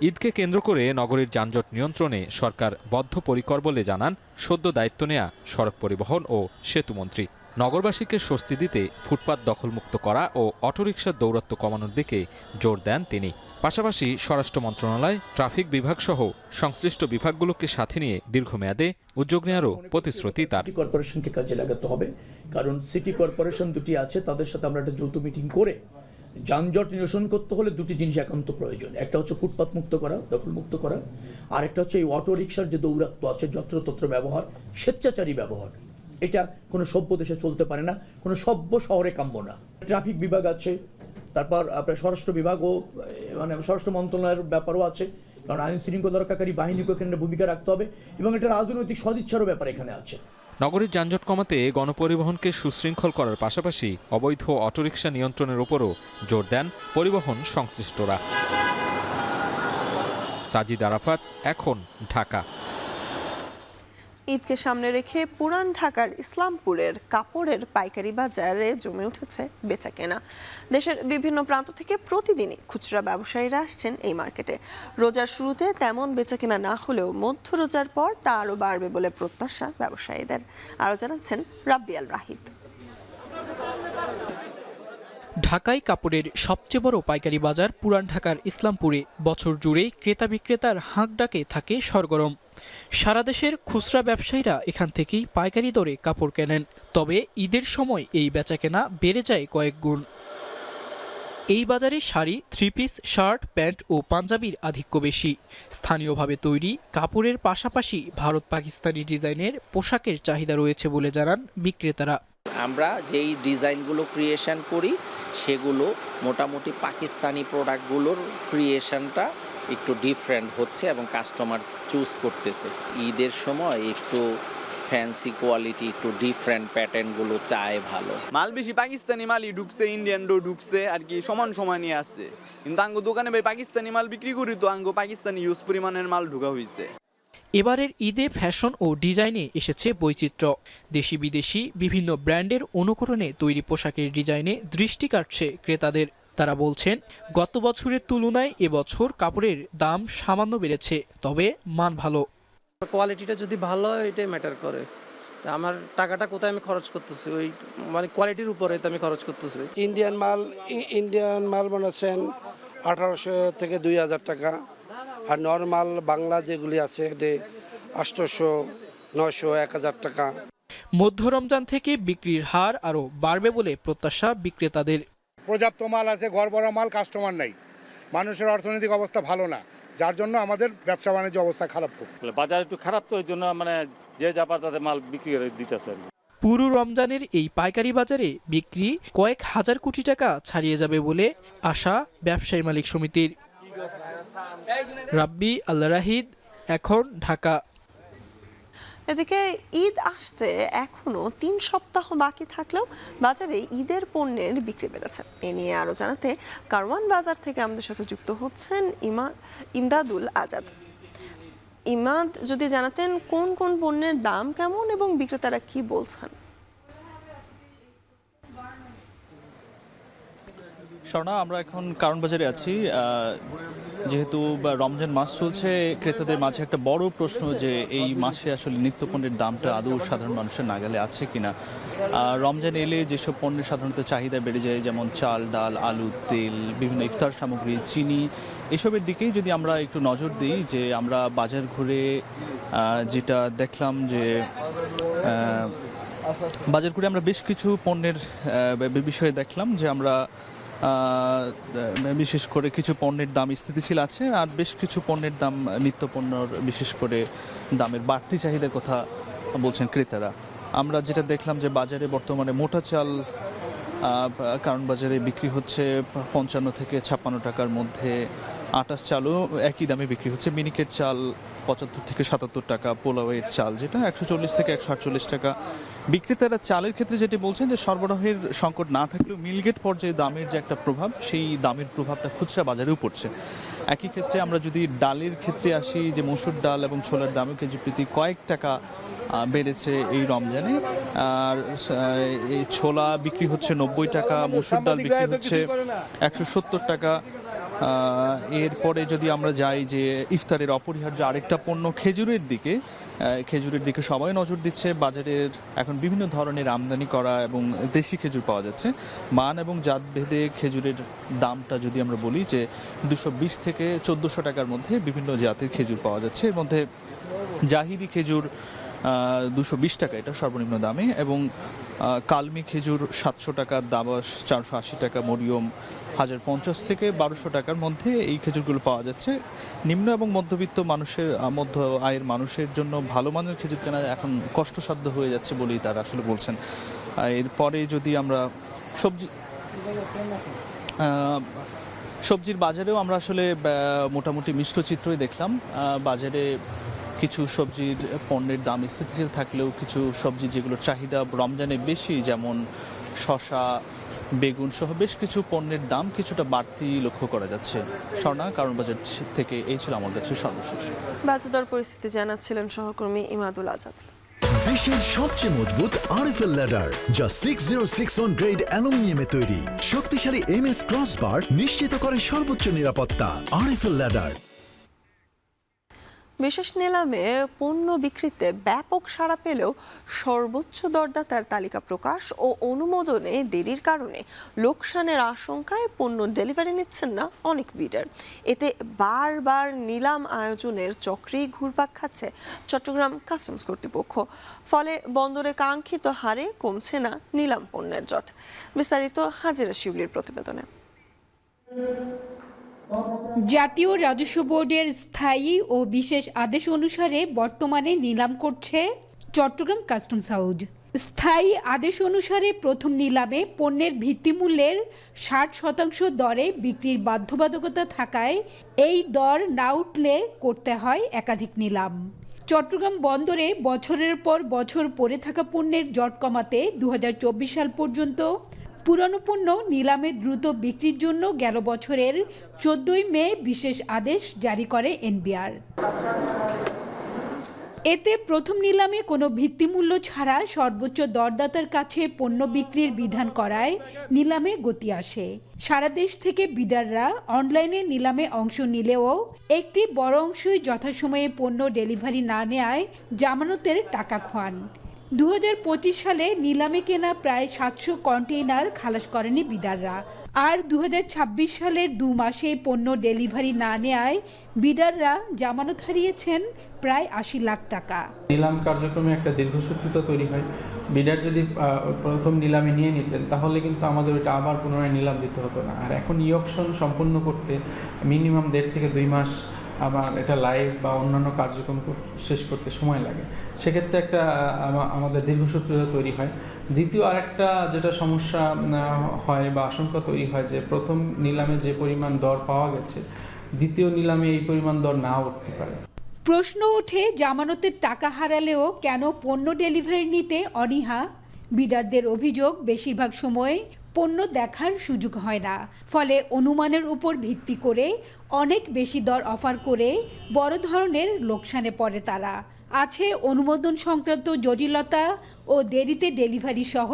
M: ঈদকে কেন্দ্র করে নগরীর যানজট নিয়ন্ত্রণে সরকার বদ্ধপরিকর বলে জানান সদ্য দায়িত্ব নেয়া সড়ক পরিবহন ও সেতুমন্ত্রী। নগরবাসীকে স্বস্তি দিতে ফুটপাত দখলমুক্ত করা ও অটোরিকশার দৌরাত্ম্য কমানোর দিকে জোর দেন তিনি। পাশাপাশি স্বরাষ্ট্র মন্ত্রণালয়, ট্রাফিক বিভাগ সহ সংশ্লিষ্ট বিভাগগুলোকে সাথে নিয়ে দীর্ঘমেয়াদে উদ্যোগ নেওয়ারও প্রতিশ্রুতি তার।
O: সিটি কর্পোরেশনকে কাজে লাগাতে হবে, কারণ সিটি কর্পোরেশন দুটি আছে, তাদের সাথে আমরা একটা যৌথ মিটিং করে যানজট নিরসন করতে হলে দুটি জিনিস একান্ত প্রয়োজন। একটা হচ্ছে ফুটপাত মুক্ত করা, দখলমুক্ত করা, আর একটা হচ্ছে এই অটো রিকশার যে দৌরাত্ম্য আছে, যত্রতত্র ব্যবহার, স্বেচ্ছাচারী ব্যবহার, এটা কোনো সভ্য দেশে চলতে পারে না, কোনো সভ্য শহরে কাম্য না। ট্রাফিক বিভাগ আছে, তারপর আপনার স্বরাষ্ট্র বিভাগও, মানে স্বরাষ্ট্র মন্ত্রণালয়ের ব্যাপারও আছে, কারণ আইন শৃঙ্খলা রক্ষাকারী বাহিনীকে এখানে ভূমিকা রাখতে হবে, এবং এটা রাজনৈতিক সদিচ্ছারও ব্যাপার এখানে আছে।
M: নগরীর যানজট কমাতে গণপরিবহনকে সুশৃঙ্খল করার পাশাপাশি অবৈধ অটোরিকশা নিয়ন্ত্রণের উপরও জোর দেন পরিবহন সংশ্লিষ্টরা। সাজিদ আরাফাত, এখন, ঢাকা।
A: ঈদকে সামনে রেখে পুরান ঢাকার ইসলামপুরের কাপড়ের পাইকারি বাজারে জমে উঠেছে বেচাকেনা। দেশের বিভিন্ন প্রান্ত থেকে প্রতিদিনই খুচরা ব্যবসায়ীরা আসছেন এই মার্কেটে। রোজার শুরুতে তেমন বেচাকেনা না হলেও মধ্য রোজার পর তা আরও বাড়বে বলে প্রত্যাশা ব্যবসায়ীদের। আরও জানাচ্ছেন রাব্বি আল রাহিদ।
P: ঢাকায় কাপড়ের সবচেয়ে বড় পাইকারি বাজার পুরান ঢাকার ইসলামপুরে বছর জুড়েই ক্রেতা বিক্রেতার হাঁক ডাকে থাকে সরগরম। সারা দেশের খুচরা ব্যবসায়ীরা এখান থেকেই পাইকারি দরে কাপড় কেনেন। তবে ঈদের সময় এই বেচাকেনা বেড়ে যায় কয়েক গুণ। এই বাজারে sari, three piece, shirt, pant ও পাঞ্জাবির আধিক্য বেশি। স্থানীয়ভাবে তৈরি কাপড়ের পাশাপাশি ভারত পাকিস্তানি ডিজাইনের পোশাকের চাহিদা রয়েছে বলে জানান বিক্রেতারা।
Q: আমরা যেই ডিজাইনগুলো ক্রিয়েশন করি সেগুলো মোটামুটি পাকিস্তানি প্রোডাক্টগুলোর ক্রিয়েশনটা একটু ডিফারেন্ট হচ্ছে এবং কাস্টমার চুজ করতেছে। ঈদের সময় একটু ফ্যান্সি কোয়ালিটি, একটু ডিফারেন্ট প্যাটার্নগুলো চায় ভালো।
R: মাল বেশি পাকিস্তানি মালই ঢুকছে, ইন্ডিয়ানও ঢুকছে আর কি, সমান সমান নিয়ে আসছে। কিন্তু আঙ্গো দোকানে ভাই পাকিস্তানি মাল বিক্রি করি, তো আঙ্গো পাকিস্তানি ইউজ পরিমাণের মাল ঢুকা হয়েছে।
P: এবারের ঈদে ফ্যাশন ও ডিজাইনে এসেছে বৈচিত্র্য। দেশি বিদেশি বিভিন্ন ব্র্যান্ডের অনুকরণে তৈরি পোশাকের ডিজাইনে দৃষ্টি কাটছে ক্রেতাদের। তারা বলছেন, গত বছরের তুলনায় এবছর কাপড়ের দাম সামান্য বেড়েছে, তবে মান ভালো।
S: কোয়ালিটিটা যদি ভালো হয় এটাই ম্যাটার করে। আমার টাকাটা কোথায় আমি খরচ করতেছি, ওই মানে কোয়ালিটির উপরে তো আমি খরচ করতেছি।
T: ইন্ডিয়ান মাল বানাচ্ছেন 1800 থেকে 2000 টাকা, আর নর্মাল বাংলা যেগুলি আছে 800, 900, 1000 টাকা।
P: মধ্য রমজান থেকে বিক্রির হার আরও বাড়বে বলে প্রত্যাশা বিক্রেতাদের।
U: পর্যাপ্ত মাল আছে, ঘর ভরা মাল, কাস্টমার নাই, মানুষের অর্থনৈতিক অবস্থা ভালো না, যার জন্য আমাদের ব্যবসা বাণিজ্য অবস্থা খারাপ।
V: বাজার একটু খারাপ, তো ওই জন্য মানে যে যা পারে তাদের মাল বিক্রি করে দিতেছে।
P: পুরো রমজানের এই পাইকারি বাজারে বিক্রি কয়েক হাজার কোটি টাকা ছাড়িয়ে যাবে বলে আশা ব্যবসায়ী মালিক সমিতির। রাব্বি আল রাহিদ, এখন, ঢাকা।
A: এদিকে ঈদ আসতে এখনো 3 সপ্তাহ বাকি থাকলেও বাজারে ঈদের পণ্যের বিক্রি বেড়েছে। এ নিয়ে আরো জানাতে কারওয়ান বাজার থেকে আমাদের সাথে যুক্ত হচ্ছেন ইমদাদুল আজাদ। ইমাদ, যদি জানাতেন কোন কোন পণ্যের দাম কেমন এবং বিক্রেতারা কি বলছেন?
C: স্বর্ণা, আমরা এখন কারওয়ান বাজারে আছি। যেহেতু রমজান মাস চলছে, ক্রেতাদের মাঝে একটা বড় প্রশ্ন যে এই মাসে আসলে নিত্যপণ্যের দামটা আদৌ সাধারণ মানুষের নাগালে আছে কিনা। রমজান এলে যেসব পণ্যের সাধারণত চাহিদা বেড়ে যায়, যেমন চাল, ডাল, আলু, তেল, বিভিন্ন ইফতার সামগ্রী, চিনি, এসবের দিকেই যদি আমরা একটু নজর দিই, যে আমরা বাজার ঘুরে যেটা দেখলাম যে বাজার ঘুরে আমরা বেশ কিছু পণ্যের বিষয়ে দেখলাম যে আমরা বিশেষ করে কিছু পণ্যের দাম স্থিতিশীল আছে, আর বেশ কিছু পণ্যের দাম নিত্যপণ্যর বিশেষ করে দামের বাড়তি চাহিদার কথা বলছেন ক্রেতারা। আমরা যেটা দেখলাম যে বাজারে বর্তমানে মোটা চাল কারওয়ান বাজারে বিক্রি হচ্ছে 55 থেকে 56 টাকার মধ্যে, আটাশ চালও একই দামে বিক্রি হচ্ছে, মিনিকেট চাল 75 থেকে 77 টাকা, পোলাওয়ের চাল যেটা 140 থেকে 148 টাকা। বিক্রেতারা চালের ক্ষেত্রে যেটি বলছেন যে সরবরাহের সংকট না থাকলেও মিলগেট পর্যায়ে দামের যে একটা প্রভাব, সেই দামের প্রভাবটা খুচরা বাজারেও পড়ছে। একই ক্ষেত্রে আমরা যদি ডালের ক্ষেত্রে আসি, যে মসুর ডাল এবং ছোলার দামও কেজি প্রতি কয়েক টাকা বেড়েছে এই রমজানে। আর এই ছোলা বিক্রি হচ্ছে 90 টাকা, মসুর ডাল বিক্রি হচ্ছে 170 টাকা। এরপরে যদি আমরা যাই যে ইফতারের অপরিহার্য আরেকটা পণ্য খেজুরের দিকে সবাই নজর দিচ্ছে। বাজারের এখন বিভিন্ন ধরনের আমদানি করা এবং দেশি খেজুর পাওয়া যাচ্ছে। মান এবং জাত ভেদে খেজুরের দামটা যদি আমরা বলি যে 220 থেকে 1400 টাকার মধ্যে বিভিন্ন জাতের খেজুর পাওয়া যাচ্ছে। এর মধ্যে জাহিদি খেজুর 220 টাকা, এটা সর্বনিম্ন দামে, এবং কালমি খেজুর 700 টাকা, দাবাস 480 টাকা, মরিয়ম 1050 থেকে 1200 টাকার মধ্যে এই খেজুরগুলো পাওয়া যাচ্ছে। নিম্ন এবং মধ্যবিত্ত মানুষের, মধ্য আয়ের মানুষের জন্য ভালো মানের খেজুর কেনা এখন কষ্টসাধ্য হয়ে যাচ্ছে বলেই তারা আসলে বলছেন। এরপরে যদি আমরা সবজির বাজারেও আমরা আসলে মোটামুটি মিশ্র চিত্রই দেখলাম। বাজারে কিছু সবজির পণ্যের দাম স্থিতিশীল থাকলেও কিছু সবজি যেগুলোর চাহিদা রমজানে বেশি, যেমন শসা, বেগুন সহ বেশ কিছু পণ্যের দাম কিছুটা বাড়তি লক্ষ্য করা যাচ্ছে। স্বর্ণা, কারওয়ান বাজার থেকে এই ছিল আমার কাছে সর্বশেষ।
A: বাজার পরিস্থিতি জানাচ্ছিলেন সহকর্মী ইমাদুল আজাদ।
D: দেশের সবচেয়ে মজবুত আরএফএল ল্যাডার, যা 6061 গ্রেড অ্যালুমিনিয়ামে তৈরি। শক্তিশালী এমএস ক্রসবার নিশ্চিত করে সর্বোচ্চ নিরাপত্তা। RFL ladder.
A: বিশেষ নিলামে পণ্য বিক্রিতে ব্যাপক সাড়া পেলেও সর্বোচ্চ দরদাতার তালিকা প্রকাশ ও অনুমোদনে দেরির কারণে লোকসানের আশঙ্কায় পণ্য ডেলিভারি নিচ্ছেন না অনেক বিডার। এতে বারবার নিলাম আয়োজনের চক্রেই ঘুরপাক খাচ্ছে চট্টগ্রাম কাস্টমস কর্তৃপক্ষ। ফলে বন্দরে কাঙ্ক্ষিত হারে কমছে না নিলাম পণ্যের জট। বিস্তারিত হাজিরা শিউলির প্রতিবেদনে।
W: জাতীয় রাজস্ব বোর্ডের স্থায়ী ও বিশেষ আদেশ অনুসারে বর্তমানে নিলাম করছে চট্টগ্রাম কাস্টমস হাউজ। স্থায়ী আদেশ অনুসারে প্রথম নিলামে পণ্যের ভিত্তিমূল্যের 60% দরে বিক্রির বাধ্যবাধকতা থাকায় এই দর না উঠলে করতে হয় একাধিক নিলাম। চট্টগ্রাম বন্দরে বছরের পর বছর পড়ে থাকা পণ্যের জট কমাতে 2024 সাল পর্যন্ত পুরনো পণ্য নিলামে দ্রুত বিক্রির জন্য গেল বছরের 14 মে বিশেষ আদেশ জারি করে এনবিআর। এতে প্রথম নিলামে কোনো ভিত্তিমূল্য ছাড়া সর্বোচ্চ দরদাতার কাছে পণ্য বিক্রির বিধান করায় নিলামে গতি আসে। সারা দেশ থেকে বিডাররা অনলাইনে নিলামে অংশ নিলেও একটি বড় অংশই যথাসময়ে পণ্য ডেলিভারি না নেওয়ায় জামানতের টাকা খোয়ান। 2025 সালে নিলামে কেনা প্রায় 700 কন্টেইনার খালাস করেনি বিডাররা। আর 2026 সালের 2 মাসে পণ্য ডেলিভারি না নেওয়ায় বিডাররা জামানত হারিয়েছেন প্রায় 80 লাখ টাকা।
X: নিলাম কার্যক্রমে একটা দীর্ঘসূত্রতা তৈরি হয়। বিডার যদি প্রথম নিলামে নিয়ে নিতেন তাহলে কিন্তু আমাদের ওইটা আবার পুনরায় নিলাম দিতে হতো না। আর এখন ই অকশন সম্পূর্ণ করতে মিনিমাম 1.5 থেকে 2 মাস আবার এটা লাইভ বা অন্যান্য কার্যক্রম শেষ করতে সময় লাগে। সেক্ষেত্রে একটা আমাদের দীর্ঘসূত্রতা তৈরি হয়। দ্বিতীয় আরেকটা যেটা সমস্যা হয় বা আশঙ্কা তৈরি হয় যে প্রথম নিলামে যে পরিমাণ দর পাওয়া গেছে দ্বিতীয় নিলামে এই পরিমাণ দর না উঠতে পারে।
W: প্রশ্ন ওঠে জামানতের টাকা হারালেও কেন পণ্য ডেলিভারি নিতে অনীহা। বিডারদের অভিযোগ বেশিরভাগ সময় পণ্য দেখার সুযোগ হয় না, ফলে অনুমানের উপর ভিত্তি করে অনেক বেশি দর অফার করে বড় ধরনের লোকসানে পড়ে তারা। আছে অনুমোদন সংক্রান্ত জটিলতা ও দেরিতে ডেলিভারি সহ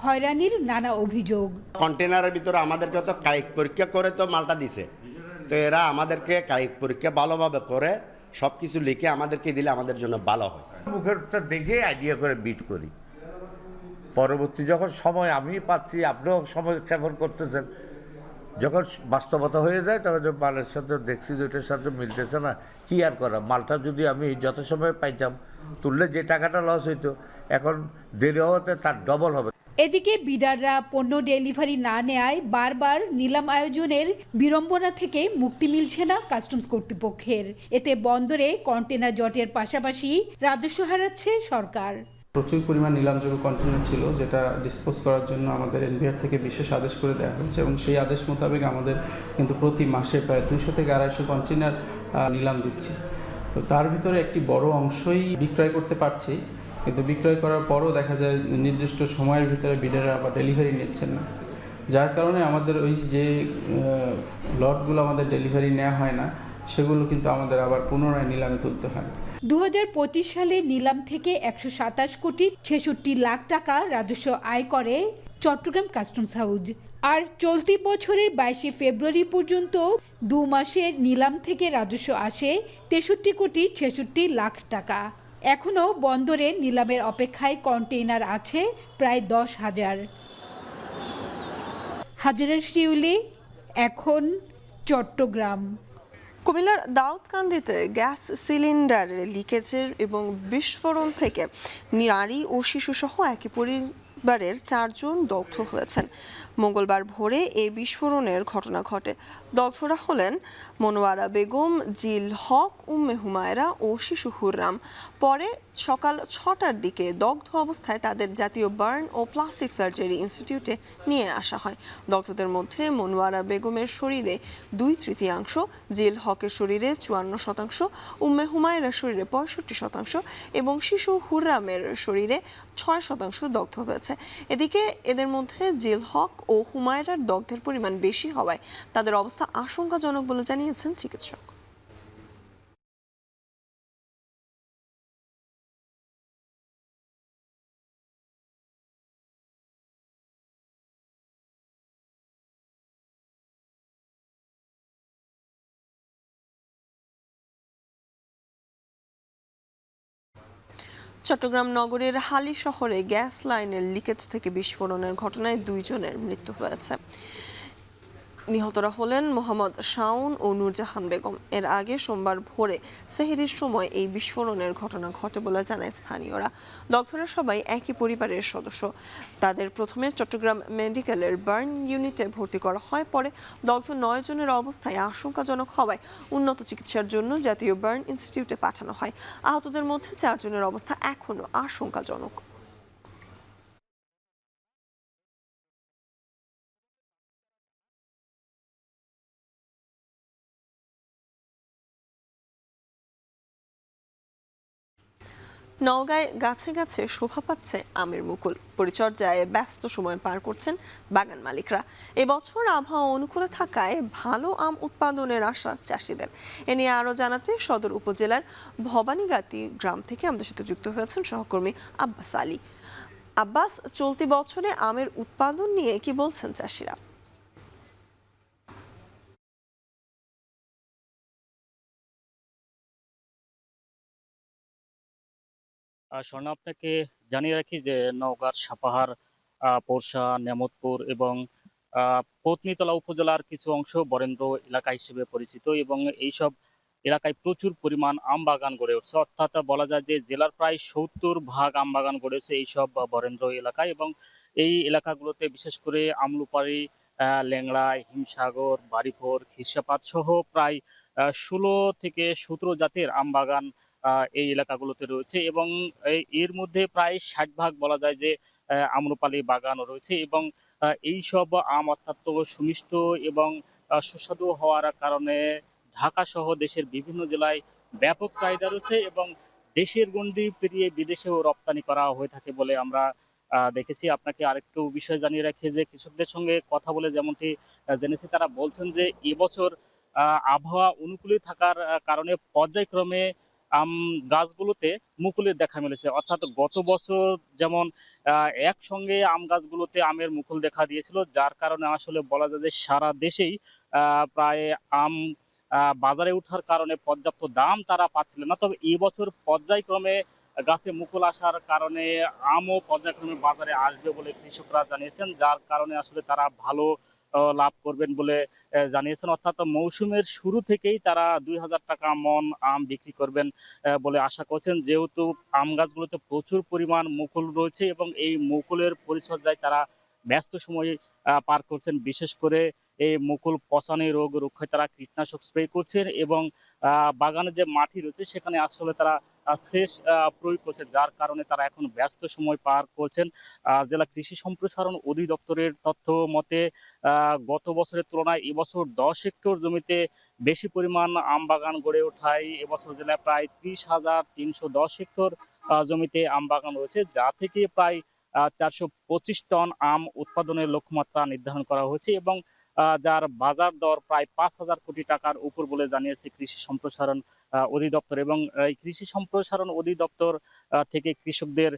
W: হয়রানির নানা অভিযোগ।
B: কন্টেনারের ভিতরে আমাদেরকে তো কায়িক পরীক্ষা করে তো মালটা দিছে, তো এরা আমাদেরকে কায়িক পরীক্ষা ভালোভাবে করে সব কিছু লিখে আমাদেরকে দিলে আমাদের জন্য ভালো হয়।
E: মুখেরটা দেখে আইডিয়া করে বিট করি, পরবর্তী যখন সময় আমি পাচ্ছি আপনিও সময় ক্ষেপণ করতেছেন, যখন বাস্তবতা হয়ে যায় তখন মালের সাথে দেখছি যে ওইটার সাথে মিলতেছে না, কি আর করা। মালটা যদি আমি যথাসময়ে পাইতাম, তুললে যে টাকাটা লস হইতো এখন দেরি হওয়াতে তার ডবল হবে।
W: এদিকে বিডাররা পণ্য ডেলিভারি না নেয়ায় বারবার নিলাম আয়োজনের বিড়ম্বনা থেকে মুক্তি মিলছে না কাস্টমস কর্তৃপক্ষের। এতে বন্দরে কন্টেনার জটের পাশাপাশি রাজস্ব হারাচ্ছে সরকার।
X: প্রচুর পরিমাণ নিলামযোগ্য কন্টেনার ছিল, যেটা ডিসপোজ করার জন্য আমাদের এনবিআর থেকে বিশেষ আদেশ করে দেওয়া হয়েছে এবং সেই আদেশ মোতাবেক আমাদের কিন্তু প্রতি মাসে প্রায় 200 থেকে 250 কন্টেনার নিলাম দিচ্ছি। তো তার ভিতরে একটি বড় অংশই বিক্রয় করতে পারছি, কিন্তু বিক্রয় করার পরও দেখা যায় নির্দিষ্ট সময়ের ভিতরে বিডাররা আবার ডেলিভারি নিচ্ছেন না, যার কারণে আমাদের ওই যে লটগুলো আমাদের ডেলিভারি নেওয়া হয় না, সেগুলো কিন্তু আমাদের আবার পুনরায় নিলামে তুলতে হয়।
W: 2025 সালে নিলাম থেকে 127 কোটি 66 লাখ টাকা রাজস্ব আয় করে চট্টগ্রাম কাস্টমস হাউজ। আর চলতি বছরের 22 ফেব্রুয়ারি পর্যন্ত 2 মাসের নিলাম থেকে রাজস্ব আসে 63 কোটি 66 লাখ টাকা। এখনও বন্দরে নিলামের অপেক্ষায় কন্টেইনার আছে প্রায় 10,000। হাজেরা শিউলি, এখন চট্টগ্রাম।
A: কুমিল্লার দাউদকান্দিতে গ্যাস সিলিন্ডারের লিকেজের এবং বিস্ফোরণ থেকে নারী ও শিশুসহ একই পরিবারের 4 জন দগ্ধ হয়েছেন। মঙ্গলবার ভোরে এই বিস্ফোরণের ঘটনা ঘটে। দগ্ধরা হলেন মনোয়ারা বেগম, জিল হক, উম্মে হুমায়রা ও শিশু হুররাম। পরে সকাল 6টার দিকে দগ্ধ অবস্থায় তাদের জাতীয় বার্ন ও প্লাস্টিক সার্জারি ইনস্টিটিউটে নিয়ে আসা হয়। দগ্ধদের মধ্যে মনোয়ারা বেগমের শরীরে 2/3, জিল হকের শরীরে 54%, উম্মে হুমায়রার শরীরে 65% এবং শিশু হুররামের শরীরে 6% দগ্ধ হয়েছে। এদিকে এদের মধ্যে জিল হক ও হুমায়রার দগ্ধের পরিমাণ বেশি হওয়ায় তাদের অবস্থা আশঙ্কাজনক বলে জানিয়েছেন চিকিৎসক। চট্টগ্রাম নগরের হালি শহরে গ্যাস লাইনের লিকেজ থেকে বিস্ফোরণের ঘটনায় 2 জনের মৃত্যু হয়েছে। নিহতরা হলেন মোহাম্মদ শাওন ও নূরজাহান বেগম। এর আগে সোমবার ভোরে সেহরির সময় এই বিস্ফোরণের ঘটনা ঘটে বলে জানায় স্থানীয়রা। দগ্ধরা সবাই একই পরিবারের সদস্য। তাদের প্রথমে চট্টগ্রাম মেডিকেলের বার্ন ইউনিটে ভর্তি করা হয়, পরে দগ্ধ 9 জনের অবস্থায় আশঙ্কাজনক হওয়ায় উন্নত চিকিৎসার জন্য জাতীয় বার্ন ইনস্টিটিউটে পাঠানো হয়। আহতদের মধ্যে 4 জনের অবস্থা এখনও আশঙ্কাজনক। নওগাঁয় গাছে গাছে শোভা পাচ্ছে আমের মুকুল। পরিচর্যায় ব্যস্ত সময় পার করছেন বাগান মালিকরা। এবছর আবহাওয়া অনুকূলে থাকায় ভালো আম উৎপাদনের আশা চাষিদের। এ নিয়ে আরও জানাতে সদর উপজেলার ভবানীগাতি গ্রাম থেকে আমাদের সাথে যুক্ত হয়েছেন সহকর্মী আব্বাস আলী। আব্বাস, চলতি বছরে আমের উৎপাদন নিয়ে কি বলছেন চাষিরা?
F: স্বর্ণ, আপনাকে জানিয়ে রাখি যে নওগাঁর সাপাহার, পোরশা, নেমতপুর এবং পত্নীতলা উপজেলার কিছু অংশ বরেন্দ্র এলাকা হিসেবে পরিচিত এবং এইসব এলাকায় প্রচুর পরিমাণ আম বাগান গড়ে উঠছে। অর্থাৎ বলা যায় যে জেলার প্রায় 70% আম বাগান গড়ে উঠছে এইসব বরেন্দ্র এলাকায় এবং এই এলাকাগুলোতে বিশেষ করে আমলুপাড়ি, ল্যাংড়া, হিমসাগর, বাড়িপুর, খিরসাপাত সহ প্রায় 16 থেকে 17 জাতের আম বাগান এই এলাকাগুলোতে রয়েছে এবং এর মধ্যে প্রায় 60% বলা যায় যে আম্রপালি বাগানও রয়েছে এবং এই সব আম অত্যন্ত সুমিষ্ট এবং সুস্বাদু হওয়ার কারণে ঢাকা সহ দেশের বিভিন্ন জেলায় ব্যাপক চাহিদা রয়েছে এবং দেশের গণ্ডি পেরিয়ে বিদেশেও রপ্তানি করা হয়ে থাকে বলে আমরা দেখেছি। আপনাকে আরেকটু বিষয় জানিয়ে রাখি যে কৃষকদের সঙ্গে কথা বলে যেমনটি জেনেছি, তারা বলছেন যে এবছর আবহাওয়া অনুকূলে থাকার কারণে পর্যায়ক্রমে আম গাছগুলোতে মুকুলের দেখা মিলেছে। অর্থাৎ গত বছর যেমন একসঙ্গে আম গাছগুলোতে আমের মুকুল দেখা দিয়েছিল, যার কারণে আসলে বলা যায় যে সারা দেশেই প্রায় আম বাজারে ওঠার কারণে পর্যাপ্ত দাম তারা পাচ্ছিলেন না। তবে এই বছর পর্যায়ক্রমে গাছে মুকুল আসার কারণে আমও পর্যায়ক্রমে বাজারে আসবে বলে কৃষকরা জানিয়েছেন, যার কারণে আসলে তারা ভালো লাভ করবেন বলে জানিয়েছেন। অর্থাৎ মৌসুমের শুরু থেকেই তারা 2000 টাকা মন আম বিক্রি করবেন বলে আশা করছেন, যেহেতু আম গাছগুলোতে প্রচুর পরিমাণ মুকুল রয়েছে এবং এই মুকুলের পরিচর্যায় তারা ব্যস্ত সময় পার করছেন। বিশেষ করে এই মুকুল পচানি রোগ রক্ষায় তারা কীটনাশক স্প্রে করছেন এবং বাগানের যে মাটি রয়েছে সেখানে আসলে তারা সেচ প্রয়োগ করছে, যার কারণে তারা এখন ব্যস্ত সময় পার করছেন। জেলা কৃষি সম্প্রসারণ অধিদপ্তরের তথ্য মতে গত বছরের তুলনায় এবছর 10 হেক্টর জমিতে বেশি পরিমাণ আম বাগান গড়ে ওঠায় এবছর জেলায় প্রায় 30,310 হেক্টর জমিতে আম বাগান রয়েছে, যা থেকে প্রায় 425 টন আম উৎপাদনের লক্ষ্যমাত্রা নির্ধারণ করা হয়েছে এবং যার বাজার দর প্রায় 5,000 কোটি টাকার উপর বলে জানিয়েছে কৃষি সম্প্রসারণ অধিদপ্তর। এবং এই কৃষি সম্প্রসারণ অধিদপ্তর থেকে কৃষকদের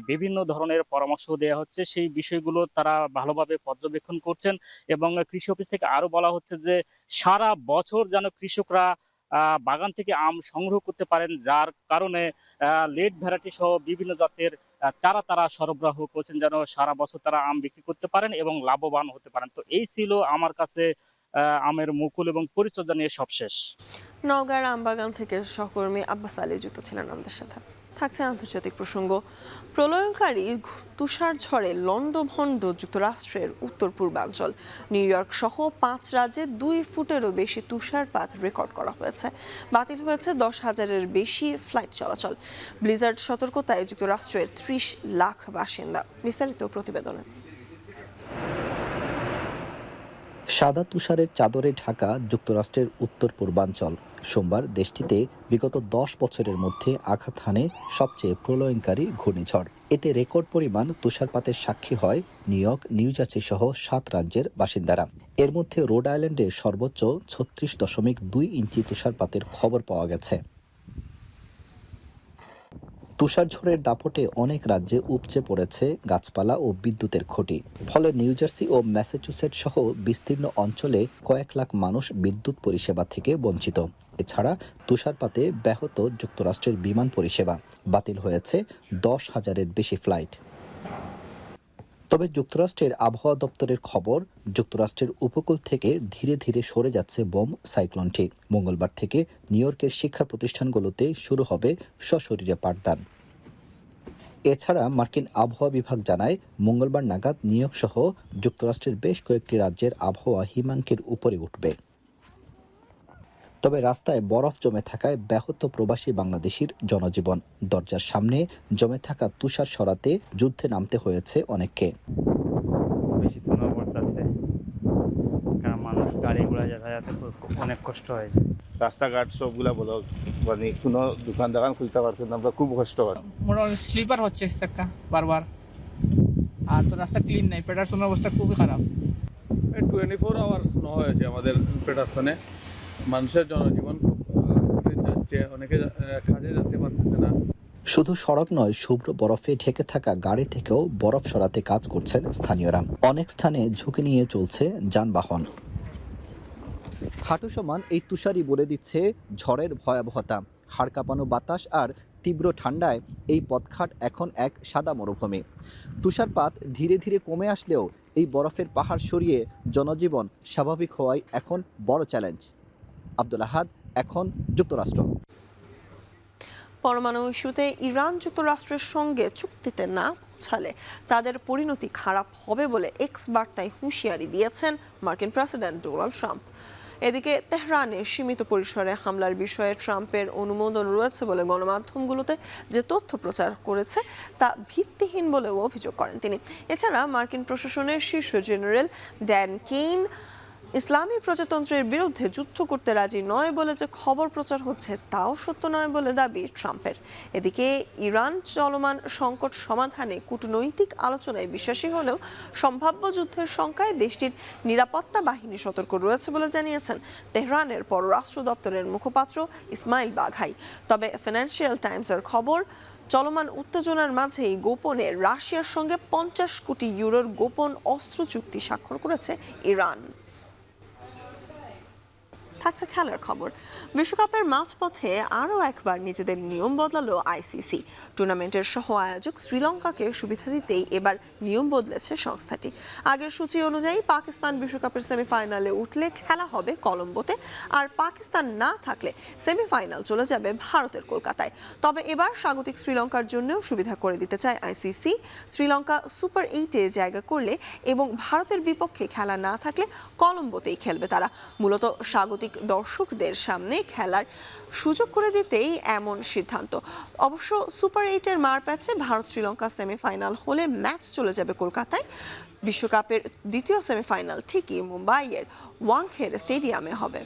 F: বিভিন্ন ধরনের পরামর্শ দেওয়া হচ্ছে, সেই বিষয়গুলো তারা ভালোভাবে পর্যবেক্ষণ করছেন এবং কৃষি অফিস থেকে আরো বলা হচ্ছে যে সারা বছর যেন কৃষকরা বাগান থেকে আম সংগ্রহ করতে পারেন, যার কারণে লেট ভ্যারাইটি সহ বিভিন্ন জাতের চারা তারা সরবরাহ করছেন, যেন সারা বছর তারা আম বিক্রি করতে পারেন এবং লাভবান হতে পারেন। তো এই ছিল আমার কাছে আমের মুকুল এবং পরিচর্যা নিয়ে সবশেষ।
A: নওগাঁর আমবাগান থেকে সহকর্মী আব্বাস আলী যুক্ত ছিলেন আমাদের সাথে। থাকছে আন্তর্জাতিক প্রসঙ্গ। প্রলয়ঙ্কারী তুষার ঝড়ে লন্ডভন্ড যুক্তরাষ্ট্রের উত্তর পূর্বাঞ্চল। নিউ ইয়র্ক সহ 5 রাজ্যে 2 ফুটেরও বেশি তুষারপাত রেকর্ড করা হয়েছে। বাতিল হয়েছে 10,000-এর বেশি ফ্লাইট চলাচল। ব্লিজার্ড সতর্কতায় যুক্তরাষ্ট্রের 30 লাখ বাসিন্দা। বিস্তারিত প্রতিবেদনে।
G: সাদা তুষারের চাদরে ঢাকা যুক্তরাষ্ট্রের উত্তর পূর্বাঞ্চল। সোমবার দেশটিতে বিগত 10 বছরের মধ্যে আঘাত হানে সবচেয়ে প্রলয়ঙ্কারী ঘূর্ণিঝড়। এতে রেকর্ড পরিমাণ তুষারপাতের সাক্ষী হয় নিউ ইয়র্ক, নিউ জার্সি সহ 7 রাজ্যের বাসিন্দারা। এর মধ্যে রোড আইল্যান্ডে সর্বোচ্চ 36.2 ইঞ্চি তুষারপাতের খবর পাওয়া গেছে। তুষারঝড়ের দাপটে অনেক রাজ্যে উপচে পড়েছে গাছপালা ও বিদ্যুতের খুঁটি। ফলে নিউ জার্সি ও ম্যাসাচুসেটস সহ বিস্তীর্ণ অঞ্চলে কয়েক লাখ মানুষ বিদ্যুৎ পরিষেবা থেকে বঞ্চিত। এছাড়া তুষারপাতে ব্যাহত যুক্তরাষ্ট্রের বিমান পরিষেবা। বাতিল হয়েছে 10,000-এর বেশি ফ্লাইট। তবে যুক্তরাষ্ট্রের আবহাওয়া দপ্তরের খবর, যুক্তরাষ্ট্রের উপকূল থেকে ধীরে ধীরে সরে যাচ্ছে বোম সাইক্লোনটি। মঙ্গলবার থেকে নিউ ইয়র্কের শিক্ষা প্রতিষ্ঠানগুলোতে শুরু হবে সশরীরে পাঠদান। এছাড়া মার্কিন আবহাওয়া বিভাগ জানায় মঙ্গলবার নাগাদ নিউ ইয়র্ক সহ যুক্তরাষ্ট্রের বেশ কয়েকটি রাজ্যের আবহাওয়া হিমাঙ্কের উপরে উঠবে। তবে রাস্তায় বরফ জমে থাকায় ব্যাহত প্রবাসী বাংলাদেশির জনজীবন। দরজার সামনে জমে থাকা তুষার সরাতে যুদ্ধে নামতে হয়েছে অনেককে।
H: বেশি স্নো পড়তেছে, কারণ মানুষ গাড়ি ঘোড়া যাতায়াতে অনেক কষ্ট হয়েছে।
I: রাস্তাঘাট সবগুলা বলো, মানে কোনো দোকান দোকান খুলতে পারছেন না, খুব কষ্ট হয়।
K: মোটামুটি স্লিপার হচ্ছে একটা বারবার, আর তো রাস্তা ক্লিন নাই। পেটারসনের অবস্থা খুবই খারাপ।
Y: 24 আওয়ার্স স্নো হয়েছে আমাদের পেটারসনে। মানুষের জনজীবন খুব কঠিন যাচ্ছে, অনেকে কাজে যেতে পারতেছে না।
G: শুধু সড়ক নয়, শুভ্র বরফে ঢেকে থাকা গাড়ি থেকেও বরফ সরাতে কাজ করছেন স্থানীয়রা। অনেক স্থানে ঝুঁকি নিয়ে চলছে যানবাহন। হাঁটু সমান এই তুষারই বলে দিচ্ছে ঝড়ের ভয়াবহতা। হাড় কাঁপানো বাতাস আর তীব্র ঠান্ডায় এই পথঘাট এখন এক সাদা মরুভূমি। তুষারপাত ধীরে ধীরে কমে আসলেও এই বরফের পাহাড় সরিয়ে জনজীবন স্বাভাবিক হওয়াই এখন বড় চ্যালেঞ্জ। আব্দুল আহাদ, এখন যুক্তরাষ্ট্র।
A: পরমাণু ইস্যুতে ইরান যুক্তরাষ্ট্রের সঙ্গে চুক্তিতে না পৌঁছালে তাদের পরিণতি খারাপ হবে বলে এক্স বার্তায় হুঁশিয়ারি দিয়েছেন মার্কিন প্রেসিডেন্ট ডোনাল্ড ট্রাম্প। এদিকে তেহরানে সীমিত পরিসরে হামলার বিষয়ে ট্রাম্পের অনুমোদন রয়েছে বলে গণমাধ্যমগুলোতে যে তথ্য প্রচার করেছে তা ভিত্তিহীন বলেও অভিযোগ করেন তিনি। এছাড়া মার্কিন প্রশাসনের শীর্ষ জেনারেল ড্যান কেইন ইসলামী প্রজাতন্ত্রের বিরুদ্ধে যুদ্ধ করতে রাজি নয় বলে যে খবর প্রচার হচ্ছে তাও সত্য নয় বলে দাবি ট্রাম্পের। এদিকে ইরান চলমান সংকট সমাধানে কূটনৈতিক আলোচনায় বিশ্বাসী হলেও সম্ভাব্য যুদ্ধের শঙ্কায় দেশটির নিরাপত্তা বাহিনী সতর্ক রয়েছে বলে জানিয়েছেন তেহরানের পররাষ্ট্র দপ্তরের মুখপাত্র ইসমাইল বাঘাই। তবে ফিনান্সিয়াল টাইমসের খবর, চলমান উত্তেজনার মাঝেই গোপনে রাশিয়ার সঙ্গে 50 কোটি ইউরোর গোপন অস্ত্র চুক্তি স্বাক্ষর করেছে ইরান। থাকছে খেলার খবর। বিশ্বকাপের মাঝপথে আরও একবার নিজেদের নিয়ম বদলালো আইসিসি। টুর্নামেন্টের সহ আয়োজক শ্রীলঙ্কাকে সুবিধা দিতেই এবার নিয়ম বদলেছে সংস্থাটি। আগের সূচি অনুযায়ী পাকিস্তান বিশ্বকাপের সেমিফাইনালে উঠলে খেলা হবে কলম্বোতে, আর পাকিস্তান না থাকলে সেমিফাইনাল চলে যাবে ভারতের কলকাতায়। তবে এবার স্বাগতিক শ্রীলঙ্কার জন্যও সুবিধা করে দিতে চায় আইসিসি। শ্রীলঙ্কা সুপার 8-এ জায়গা করলে এবং ভারতের বিপক্ষে খেলা না থাকলে কলম্বোতেই খেলবে তারা। মূলত স্বাগতিক দর্শকদের সামনে খেলার সুযোগ করে দিতেই এমন সিদ্ধান্ত। অবশ্য সুপার 8-এর মারপ্যাচে ভারত শ্রীলঙ্কা সেমিফাইনাল হলে ম্যাচ চলে যাবে কলকাতায়। বিশ্বকাপের দ্বিতীয় সেমিফাইনাল ঠিকই মুম্বাইয়ের ওয়াংখেড়ে স্টেডিয়ামে হবে।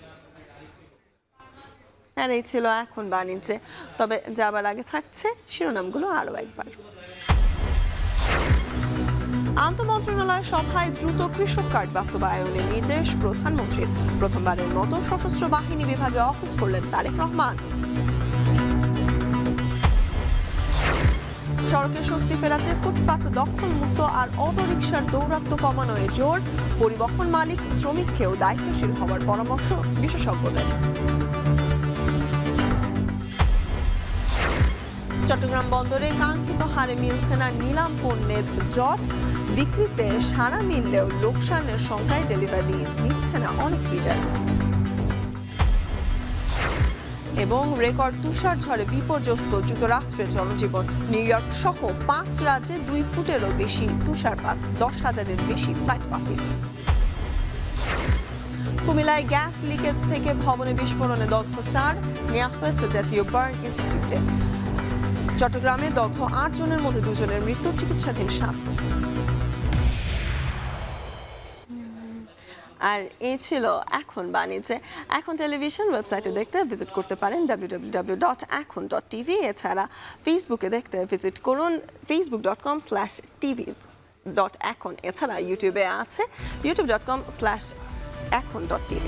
A: আর এই ছিল এখন বাণিজ্যে। তবে যাবার আগে থাকছে শিরোনামগুলো আরও একবার। আন্তঃমন্ত্রণালয় সভায় দ্রুত কৃষক কার্ড বাস্তবায়নের নির্দেশ প্রধানমন্ত্রীর। প্রথমবারের মতো সশস্ত্র বাহিনী বিভাগে অফিস করলেন তারেক রহমান। সড়কে স্বস্তি ফেরাতে ফুটপাত দখলমুক্ত আর অটোরিকশার দৌরাত্ম্য কমানোয় জোর। পরিবহন মালিক শ্রমিককেও দায়িত্বশীল হওয়ার পরামর্শ বিশেষজ্ঞদের। চট্টগ্রাম বন্দরে কাঙ্ক্ষিত হারে মিলছে না নিলাম পণ্যের জট। বিক্রিতে সাড়া মিললেও লোকসানের সংখ্যায় ডেলিভারি নিচ্ছে না অনেক লিটার। এবং রেকর্ড তুষার ঝড়ে বিপর্যস্ত যুক্তরাষ্ট্রের জনজীবন। নিউ ইয়র্ক সহ 5 রাজ্যে 2 ফুটেরও বেশি তুষারপাত, 10,000-এর বেশি ফ্লাইট বাতিল। কুমিল্লায় গ্যাস লিকেজ থেকে ভবনে বিস্ফোরণে দগ্ধ 4, নেওয়া হয়েছে জাতীয় বার্ন ইনস্টিটিউটে। চট্টগ্রামে দগ্ধ 8 জনের মধ্যে 2 জনের মৃত্যু, চিকিৎসাধীন 7। আর এই ছিল এখন বাণিজ্যে। এখন টেলিভিশন ওয়েবসাইটে দেখতে ভিজিট করতে পারেন www.ekhon.tv। এছাড়া ফেসবুকে দেখতে ভিজিট করুন facebook.com/tv.ekhon। এছাড়া ইউটিউবে আছে youtube.com/ekhon.tv।